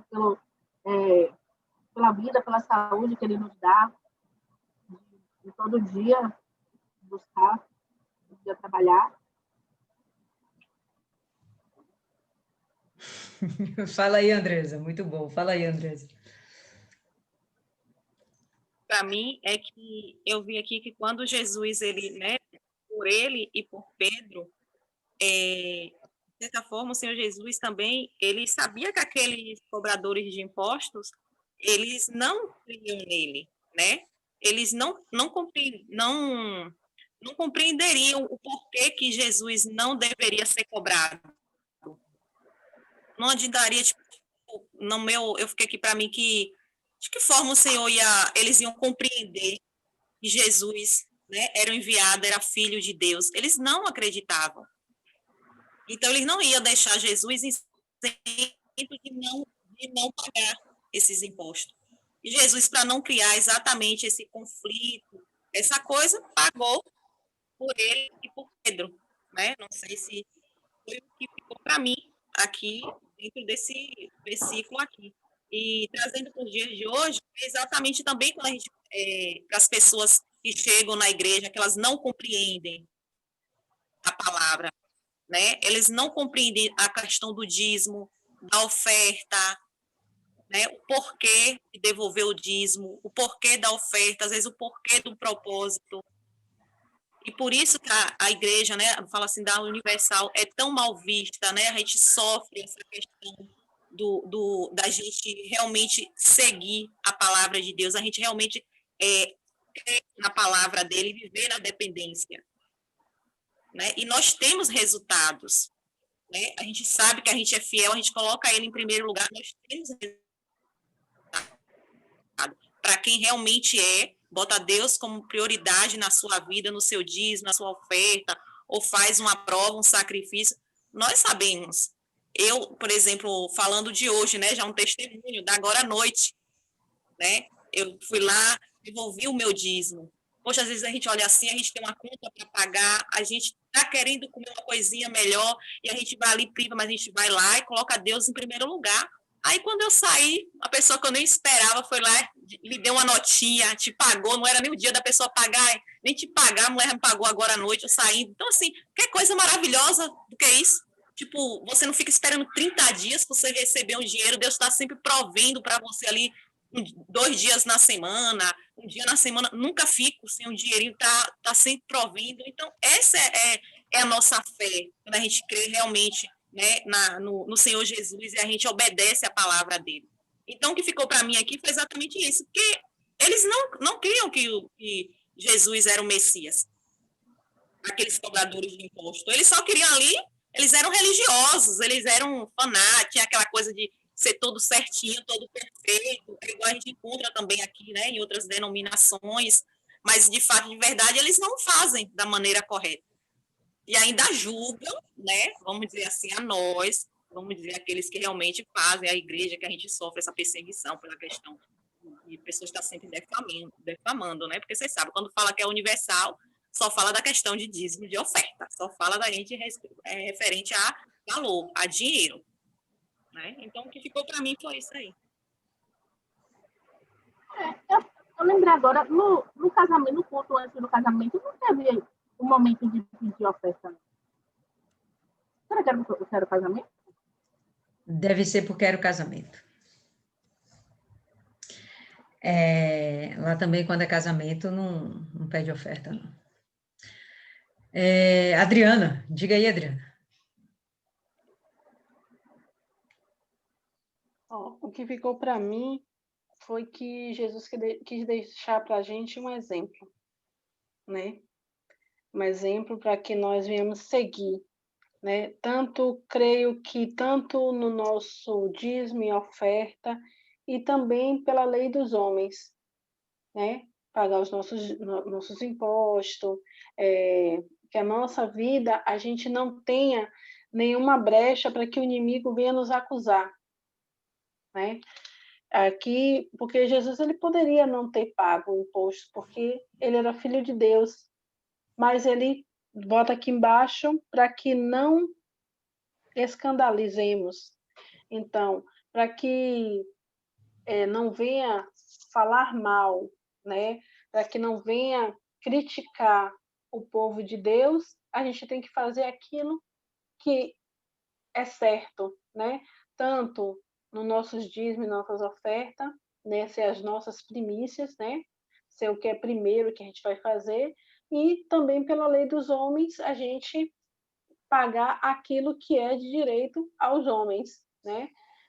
vida, pela saúde que Ele nos dá, de todo dia buscar, todo dia trabalhar. Fala aí, Andresa. Muito bom. Fala aí, Andresa. Para mim, é que eu vi aqui que quando Jesus, ele, né, por ele e por Pedro, de certa forma, o Senhor Jesus também, ele sabia que aqueles cobradores de impostos, eles não criam nele, né? Eles não compreenderiam o porquê que Jesus não deveria ser cobrado. Não adiantaria, tipo, eu fiquei aqui para mim que de que forma eles iam compreender que Jesus, né, era o enviado, era filho de Deus. Eles não acreditavam. Então, eles não iam deixar Jesus isento de não pagar esses impostos. E Jesus, para não criar exatamente esse conflito, essa coisa, pagou por ele e por Pedro. Né? Não sei se foi o que ficou para mim aqui, dentro desse versículo aqui. E trazendo para os dias de hoje, é exatamente também quando a gente, para as pessoas que chegam na igreja, que elas não compreendem a palavra, né? Eles não compreendem a questão do dízimo, da oferta, né? O porquê de devolver o dízimo, o porquê da oferta, às vezes o porquê do propósito. E por isso que a igreja, né, fala assim, da Universal, é tão mal vista, né? A gente sofre essa questão da gente realmente seguir a palavra de Deus, a gente realmente crer na palavra dele e viver na dependência. Né? E nós temos resultados. Né? A gente sabe que a gente é fiel, a gente coloca ele em primeiro lugar, nós temos resultados. Para quem realmente bota Deus como prioridade na sua vida, no seu dízimo, na sua oferta, ou faz uma prova, um sacrifício, nós sabemos. Eu, por exemplo, falando de hoje, né, já um testemunho da agora à noite, né, eu fui lá, devolvi o meu dízimo. Poxa, às vezes a gente olha assim, a gente tem uma conta para pagar, a gente está querendo comer uma coisinha melhor, e a gente vai ali, priva, mas a gente vai lá e coloca Deus em primeiro lugar. Aí, quando eu saí, a pessoa que eu nem esperava foi lá, lhe deu uma notinha, te pagou, não era nem o dia da pessoa pagar, nem te pagar, a mulher me pagou agora à noite, eu saí. Então, assim, que coisa maravilhosa do que isso. Tipo, você não fica esperando 30 dias para você receber um dinheiro, Deus está sempre provendo para você ali 2 dias na semana, um dia na semana, nunca fico sem um dinheirinho, tá sempre provendo. Então, essa é a nossa fé, quando a gente crê realmente, né, no Senhor Jesus e a gente obedece a palavra dele. Então, o que ficou para mim aqui foi exatamente isso, porque eles não criam que Jesus era o Messias, aqueles cobradores de imposto. Eles só queriam ali, eles eram religiosos, eles eram fanáticos, tinha aquela coisa de ser todo certinho, todo perfeito, igual a gente encontra também aqui, né, em outras denominações, mas de fato, de verdade, eles não fazem da maneira correta. E ainda julgam, né, vamos dizer assim, a nós, vamos dizer, aqueles que realmente fazem, a igreja, que a gente sofre essa perseguição pela questão de pessoas estar sempre defamando, né, porque vocês sabem, quando fala que é universal, só fala da questão de dízimo de oferta, só fala da gente referente a valor, a dinheiro. Né? Então, o que ficou para mim foi isso aí. Eu lembrei agora, no casamento, no culto antes do casamento, não teve um momento de pedir oferta. Será que era o casamento? Deve ser porque era o casamento. Lá também, quando é casamento, não pede oferta, não. Adriana, diga aí, Adriana. O que ficou para mim foi que Jesus quis deixar para a gente um exemplo, né? Um exemplo para que nós venhamos seguir, né? Creio que tanto no nosso dízimo e oferta, e também pela lei dos homens, né? Pagar os nossos impostos, que a nossa vida, a gente não tenha nenhuma brecha para que o inimigo venha nos acusar, né? Aqui, porque Jesus ele poderia não ter pago o imposto, porque ele era filho de Deus, mas ele bota aqui embaixo para que não escandalizemos. Então, para que não venha falar mal, né? Para que não venha criticar o povo de Deus, a gente tem que fazer aquilo que é certo, né? Tanto nos nossos dízimos, nossas ofertas, né? Ser as nossas primícias, né? Ser o que é primeiro que a gente vai fazer, e também pela lei dos homens, a gente pagar aquilo que é de direito aos homens, né?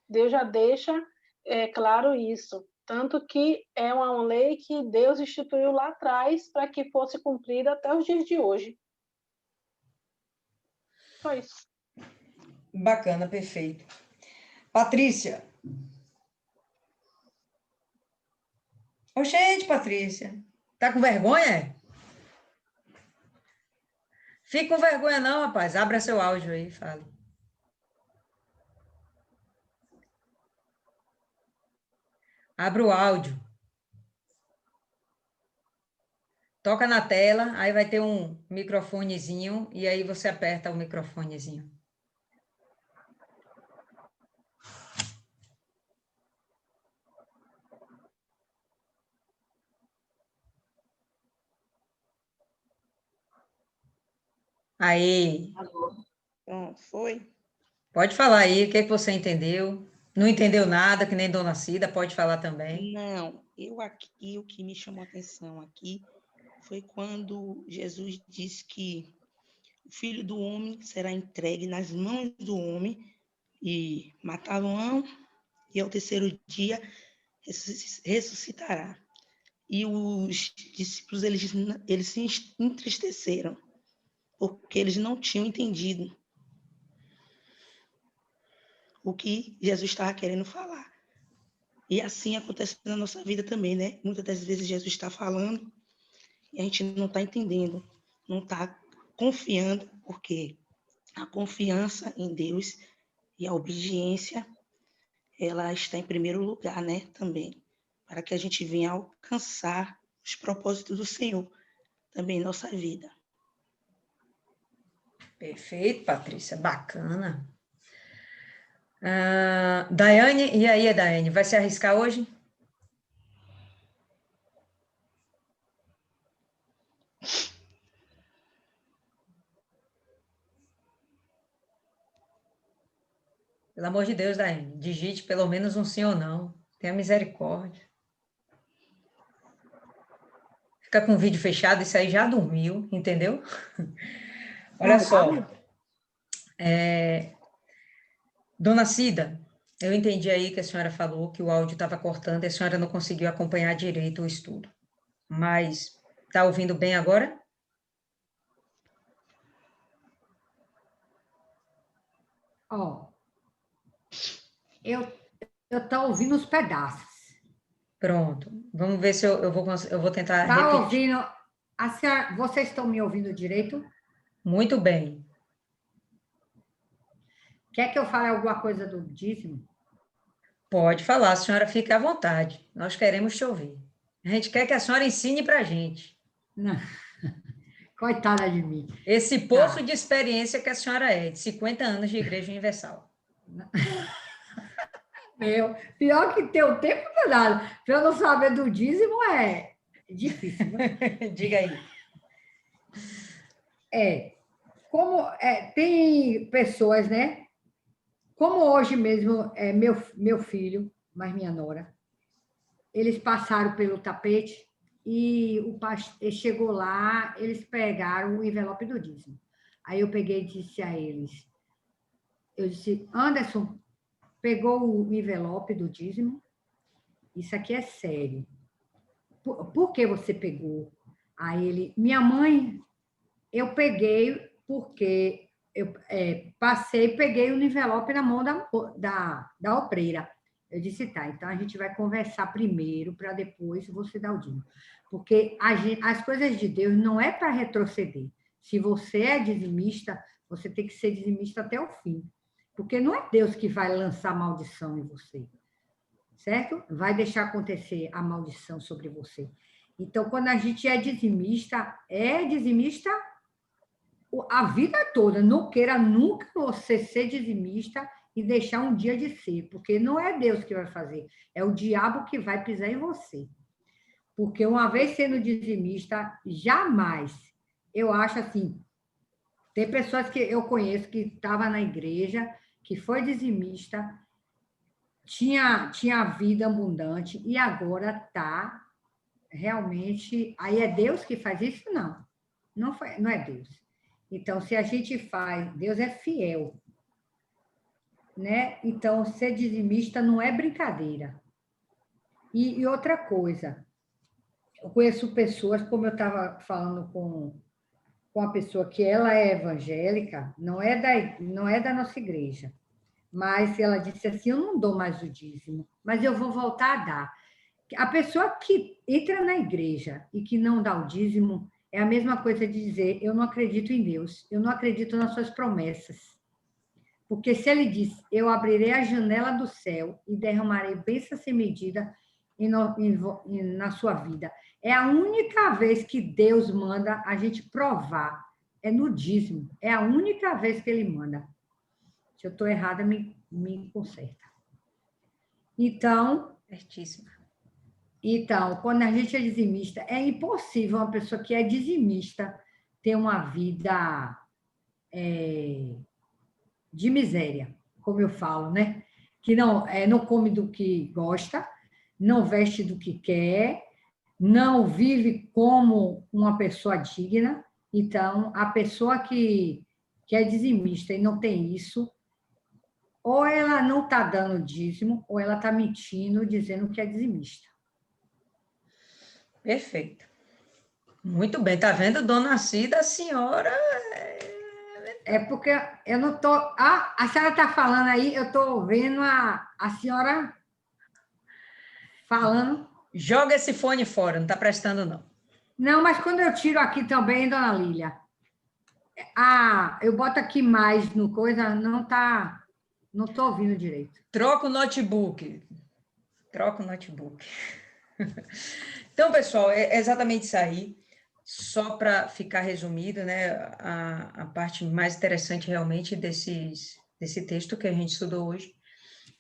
Deus já deixa claro isso, tanto que é uma lei que Deus instituiu lá atrás para que fosse cumprida até os dias de hoje. Só isso. Bacana, perfeito. Patrícia. Gente, Patrícia. Tá com vergonha? Fica com vergonha não, rapaz. Abra seu áudio aí e fale. Abra o áudio. Toca na tela, aí vai ter um microfonezinho, e aí você aperta o microfonezinho. Aí, Pronto, foi? pode falar aí, o que é que você entendeu? Não entendeu nada, que nem Dona Cida, pode falar também. Não, eu aqui, o que me chamou a atenção aqui foi quando Jesus disse que o Filho do Homem será entregue nas mãos do homem e matá-lo-ão, e ao terceiro dia ressuscitará. E os discípulos, eles se entristeceram, porque eles não tinham entendido o que Jesus estava querendo falar. E assim acontece na nossa vida também, né? Muitas das vezes Jesus está falando e a gente não está entendendo, não está confiando, porque a confiança em Deus e a obediência, ela está em primeiro lugar, né? Também, para que a gente venha alcançar os propósitos do Senhor também em nossa vida. Perfeito, Patrícia, bacana. Daiane, e aí, Daiane, vai se arriscar hoje? Pelo amor de Deus, Daiane, digite pelo menos um sim ou não. Tenha misericórdia. Fica com o vídeo fechado, isso aí já dormiu, entendeu? Olha só. Dona Cida, eu entendi aí que a senhora falou que o áudio estava cortando e a senhora não conseguiu acompanhar direito o estudo. Mas está ouvindo bem agora? Ó, eu estou ouvindo os pedaços. Pronto. Vamos ver se eu vou tentar Está repetir. ouvindo? Vocês estão me ouvindo direito? Muito bem. Quer que eu fale alguma coisa do dízimo? Pode falar, a senhora fica à vontade. Nós queremos te ouvir. A gente quer que a senhora ensine para a gente. Não. Coitada de mim. Esse poço de experiência que a senhora é, de 50 anos de Igreja Universal. Pior que ter o tempo danado. Para eu não saber do dízimo é difícil. Né? Diga aí. Tem pessoas, né? Como hoje mesmo é meu filho, mais minha nora, eles passaram pelo tapete e chegou lá, eles pegaram o envelope do dízimo. Aí eu peguei e disse a eles, Anderson, pegou o envelope do dízimo? Isso aqui é sério. Por que você pegou? Aí ele, minha mãe, eu peguei porque eu passei e peguei o envelope na mão da obreira. Eu disse, tá, então a gente vai conversar primeiro para depois você dar o dízimo. Porque as coisas de Deus não é para retroceder. Se você é dizimista, você tem que ser dizimista até o fim. Porque não é Deus que vai lançar maldição em você. Certo? Vai deixar acontecer a maldição sobre você. Então, quando a gente é dizimista a vida toda. Não queira nunca você ser dizimista e deixar um dia de ser, porque não é Deus que vai fazer, é o diabo que vai pisar em você. Porque uma vez sendo dizimista, jamais, eu acho assim, tem pessoas que eu conheço que estavam na igreja, que foi dizimista, tinha vida abundante e agora está realmente... Aí é Deus que faz isso? Não é Deus. Então, se a gente faz, Deus é fiel, né? Então, ser dizimista não é brincadeira. E outra coisa, eu conheço pessoas, como eu estava falando com a pessoa que ela é evangélica, não é da nossa igreja, mas ela disse assim, eu não dou mais o dízimo, mas eu vou voltar a dar. A pessoa que entra na igreja e que não dá o dízimo é a mesma coisa de dizer, eu não acredito em Deus, eu não acredito nas suas promessas. Porque se ele diz, eu abrirei a janela do céu e derramarei bênção sem medida na sua vida. É a única vez que Deus manda a gente provar, é no dízimo. É a única vez que ele manda. Se eu estou errada, me conserta. Então, Certíssima. Então, quando a gente é dizimista, é impossível uma pessoa que é dizimista ter uma vida de miséria, como eu falo, né? Que não come do que gosta, não veste do que quer, não vive como uma pessoa digna. Então, a pessoa que é dizimista e não tem isso, ou ela não está dando dízimo, ou ela está mentindo, dizendo que é dizimista. Perfeito. Muito bem, tá vendo, dona Cida, a senhora... É porque eu não estou... a senhora está falando aí, eu estou vendo a senhora falando. Joga esse fone fora, não está prestando, não. Não, mas quando eu tiro aqui também, dona Lília, eu boto aqui mais no coisa, não estou ouvindo direito. Troca o notebook. Troca o notebook. Então, pessoal, é exatamente isso aí. Só para ficar resumido, né, a parte mais interessante realmente desse texto que a gente estudou hoje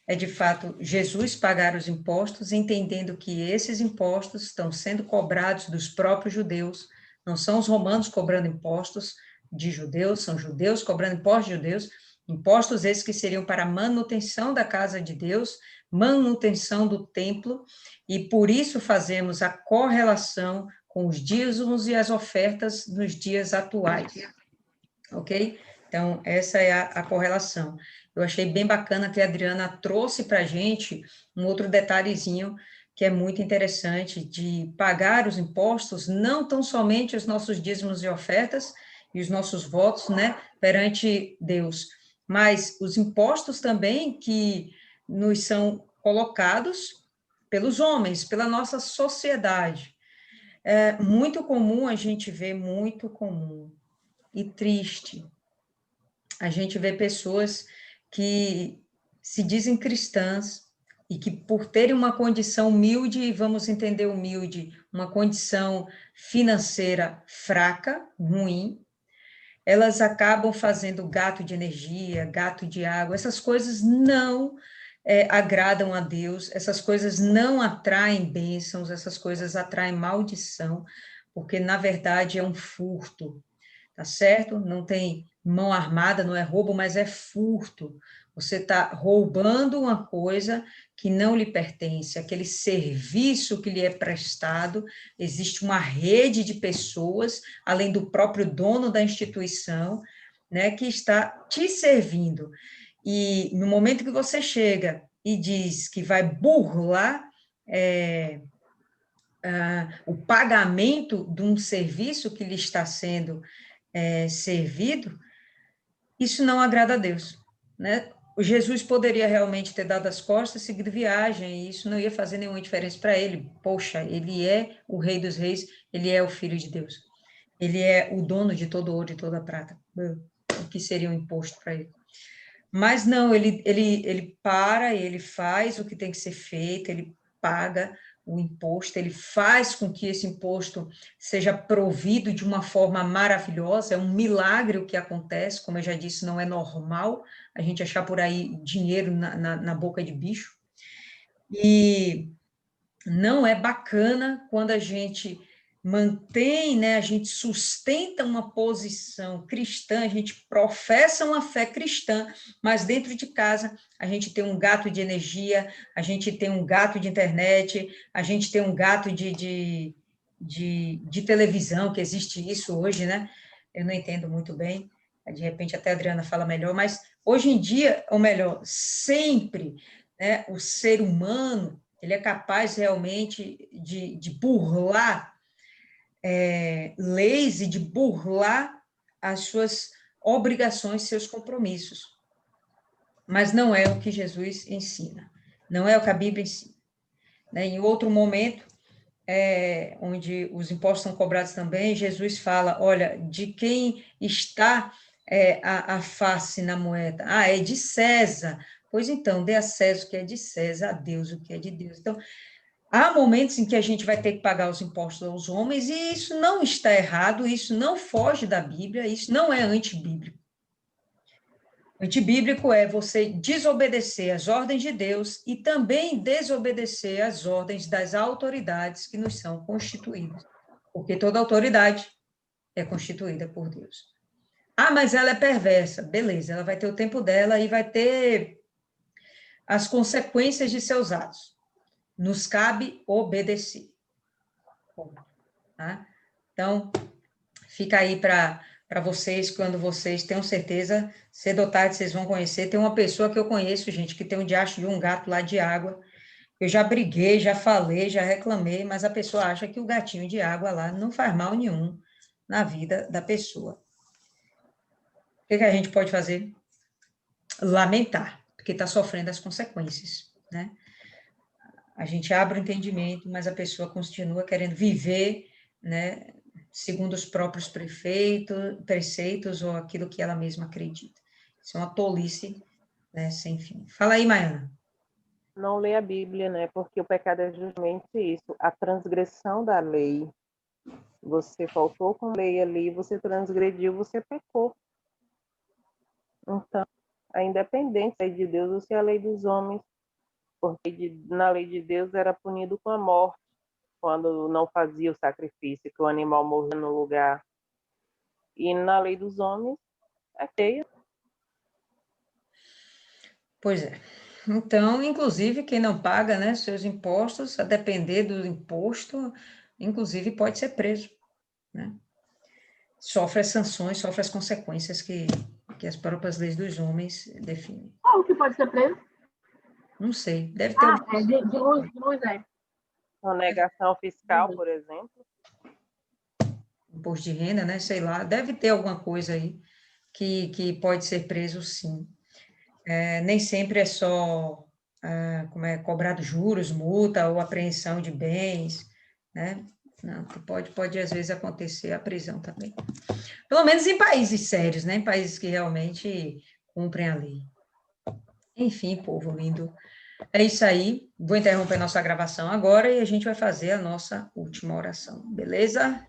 é, de fato, Jesus pagar os impostos, entendendo que esses impostos estão sendo cobrados dos próprios judeus, não são os romanos cobrando impostos de judeus, são judeus cobrando impostos de judeus, impostos esses que seriam para a manutenção da casa de Deus, manutenção do templo, e por isso fazemos a correlação com os dízimos e as ofertas nos dias atuais, ok? Então, essa é a correlação. Eu achei bem bacana que a Adriana trouxe para a gente um outro detalhezinho que é muito interessante, de pagar os impostos, não tão somente os nossos dízimos e ofertas e os nossos votos, né, perante Deus, mas os impostos também que nos são colocados pelos homens, pela nossa sociedade. É muito comum a gente ver, muito comum e triste, a gente vê pessoas que se dizem cristãs e que, por terem uma condição humilde, vamos entender humilde, uma condição financeira fraca, ruim, elas acabam fazendo gato de energia, gato de água, essas coisas não agradam a Deus, essas coisas não atraem bênçãos, essas coisas atraem maldição, porque, na verdade, é um furto, tá certo? Não tem mão armada, não é roubo, mas é furto. Você está roubando uma coisa que não lhe pertence, aquele serviço que lhe é prestado, existe uma rede de pessoas, além do próprio dono da instituição, né, que está te servindo. E no momento que você chega e diz que vai burlar o pagamento de um serviço que lhe está sendo servido, isso não agrada a Deus, né? O Jesus poderia realmente ter dado as costas, seguido viagem, e isso não ia fazer nenhuma diferença para ele. Poxa, ele é o Rei dos Reis, ele é o Filho de Deus, ele é o dono de todo ouro e toda prata. O que seria um imposto para ele? Mas não, ele para, ele faz o que tem que ser feito, ele paga o imposto, ele faz com que esse imposto seja provido de uma forma maravilhosa, é um milagre o que acontece, como eu já disse, não é normal a gente achar por aí dinheiro na boca de bicho, e não é bacana quando a gente mantém, né, a gente sustenta uma posição cristã, a gente professa uma fé cristã, mas dentro de casa a gente tem um gato de energia, a gente tem um gato de internet, a gente tem um gato de televisão, que existe isso hoje, né? Eu não entendo muito bem, de repente até a Adriana fala melhor, mas hoje em dia, ou melhor, sempre, né, o ser humano, ele é capaz realmente de burlar leis e de burlar as suas obrigações, seus compromissos. Mas não é o que Jesus ensina, não é o que a Bíblia ensina. Né? Em outro momento, onde os impostos são cobrados também, Jesus fala, olha, de quem está a face na moeda? Ah, é de César. Pois então, dê a César o que é de César, a Deus o que é de Deus. Então, há momentos em que a gente vai ter que pagar os impostos aos homens, e isso não está errado, isso não foge da Bíblia, isso não é antibíblico. Antibíblico é você desobedecer às ordens de Deus e também desobedecer às ordens das autoridades que nos são constituídas, porque toda autoridade é constituída por Deus. Ah, mas ela é perversa. Beleza, ela vai ter o tempo dela e vai ter as consequências de seus atos. Nos cabe obedecer. Tá? Então, fica aí para vocês, quando vocês tenham certeza, cedo ou tarde vocês vão conhecer. Tem uma pessoa que eu conheço, gente, que tem um diacho de um gato lá de água. Eu já briguei, já falei, já reclamei, mas a pessoa acha que o gatinho de água lá não faz mal nenhum na vida da pessoa. O que a gente pode fazer? Lamentar, porque está sofrendo as consequências, né? A gente abre o entendimento, mas a pessoa continua querendo viver, né, segundo os próprios preceitos ou aquilo que ela mesma acredita. Isso é uma tolice, né, sem fim. Fala aí, Maiana. Não lê a Bíblia, né? Porque o pecado é justamente isso, a transgressão da lei. Você faltou com a lei ali, você transgrediu, você pecou. Então, a independência de Deus, ou se é a lei dos homens, porque na lei de Deus era punido com a morte, quando não fazia o sacrifício, que o animal morria no lugar. E na lei dos homens, é feia. Pois é. Então, inclusive, quem não paga, né, seus impostos, a depender do imposto, inclusive pode ser preso, né? Sofre as sanções, sofre as consequências que as próprias leis dos homens definem. Qual o que pode ser preso? Não sei, deve ter De luz, é. Sonegação fiscal, por exemplo. imposto de renda, né? Sei lá, deve ter alguma coisa aí que pode ser preso, sim. Nem sempre é só cobrado juros, multa ou apreensão de bens, né? Não, pode às vezes acontecer a prisão também. Pelo menos em países sérios, né? Em países que realmente cumprem a lei. Enfim, povo lindo. É isso aí. Vou interromper nossa gravação agora e a gente vai fazer a nossa última oração, beleza?